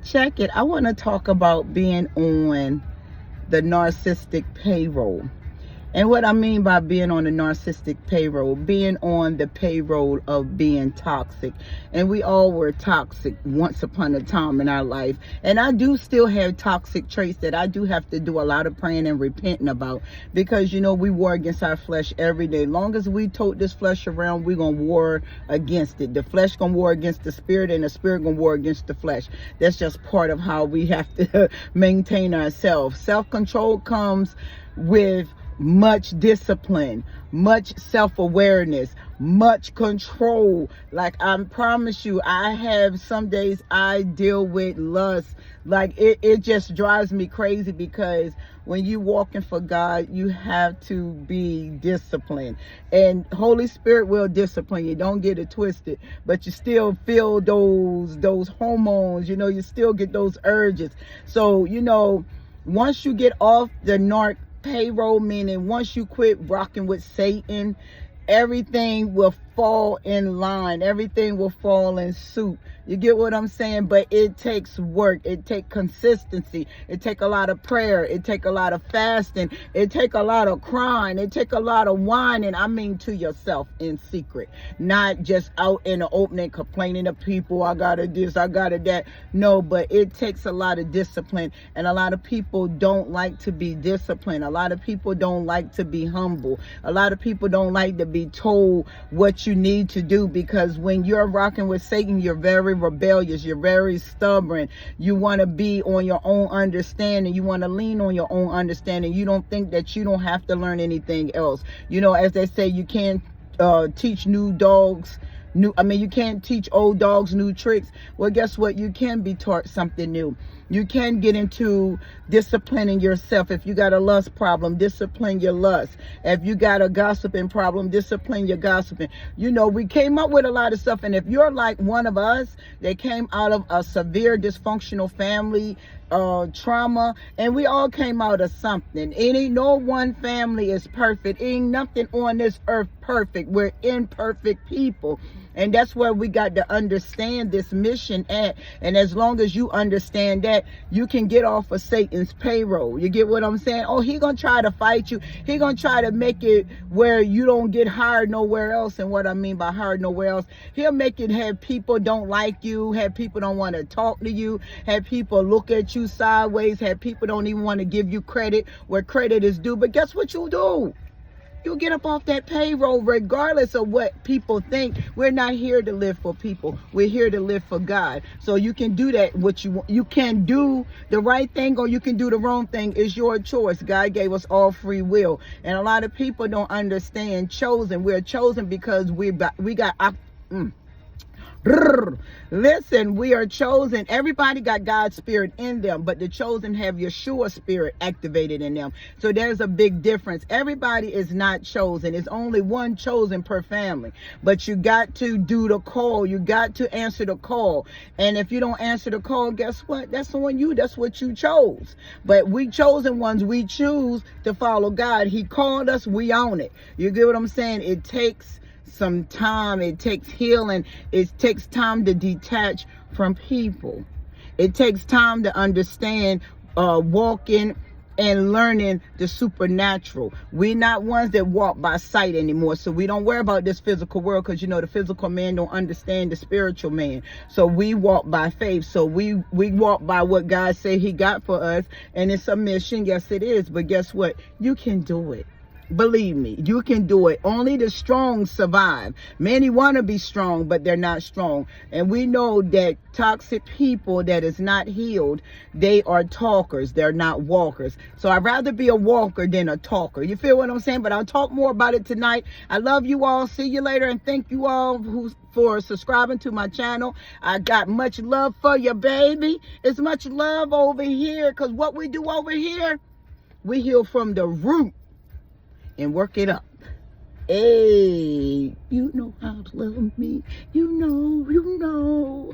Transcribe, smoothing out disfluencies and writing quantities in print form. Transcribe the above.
Check it. I want to talk about being on the narcissistic payroll. And what I mean by being on the narcissistic payroll, being on the payroll of being toxic. And we all were toxic once upon a time in our life. And I do still have toxic traits that I do have to do a lot of praying and repenting about. Because, you know, we war against our flesh every day. Long as we tote this flesh around, we're going to war against it. The flesh going to war against the spirit, and the spirit going to war against the flesh. That's just part of how we have to maintain ourselves. Self-control comes with much discipline, much self-awareness, much control. Like, I promise you, I have some days I deal with lust. Like, it just drives me crazy, because when you walking for God, you have to be disciplined, and Holy Spirit will discipline you. Don't get it twisted, but you still feel those hormones, you know, you still get those urges. So, you know, once you get off the narc payroll, meaning once you quit rocking with Satan, everything will fall in line, everything will fall in suit. You get what I'm saying? But it takes work, it takes consistency, it takes a lot of prayer, it takes a lot of fasting, it takes a lot of crying, it takes a lot of whining. I mean, to yourself in secret, not just out in the opening complaining to people, I gotta this, I gotta that. No, but it takes a lot of discipline, and a lot of people don't like to be disciplined. A lot of people don't like to be humble. A lot of people don't like to be told what you need to do, because when you're rocking with Satan, you're very rebellious, you're very stubborn, you want to be on your own understanding, you want to lean on your own understanding, you don't think that you don't have to learn anything else. You know, as they say, you can't teach you can't teach old dogs new tricks. Well, guess what? You can be taught something new. You can get into disciplining yourself. If you got a lust problem, discipline your lust. If you got a gossiping problem, discipline your gossiping. You know, we came up with a lot of stuff. And if you're like one of us that came out of a severe dysfunctional family, trauma, and we all came out of something. Ain't no one family is perfect. Ain't nothing on this earth perfect. We're imperfect people. And that's where we got to understand this mission at. And as long as you understand that, you can get off of Satan's payroll. You get what I'm saying? Oh, he gonna try to fight you. He gonna try to make it where you don't get hired nowhere else. And what I mean by hired nowhere else, he'll make it have people don't like you, have people don't want to talk to you, have people look at you sideways, have people don't even want to give you credit where credit is due. But guess what you do? You get up off that payroll regardless of what people think. We're not here to live for people. We're here to live for God. So you can do that. What you want. You can do the right thing, or you can do the wrong thing. It's your choice. God gave us all free will. And a lot of people don't understand chosen. We're chosen because we got Listen, we are chosen. Everybody got God's spirit in them, but the chosen have Yeshua spirit activated in them. So there's a big difference. Everybody is not chosen. It's only one chosen per family. But you got to do the call. You got to answer the call. And if you don't answer the call, guess what? That's on you. That's what you chose. But we chosen ones, we choose to follow God. He called us. We own it. You get what I'm saying? It takes some time. It takes healing. It takes time to detach from people. It takes time to understand walking and learning the supernatural. We're not ones that walk by sight anymore. So we don't worry about this physical world, because you know the physical man don't understand the spiritual man. So we walk by faith. So we walk by what God said he got for us. And it's a mission. Yes, it is. But guess what? You can do it. Believe me, you can do it. Only the strong survive. Many want to be strong, but they're not strong. And we know that toxic people that is not healed, they are talkers. They're not walkers. So I'd rather be a walker than a talker. You feel what I'm saying? But I'll talk more about it tonight. I love you all. See you later. And thank you all for subscribing to my channel. I got much love for you, baby. It's much love over here, because what we do over here, we heal from the root and work it up. Hey, you know how to love me. You know.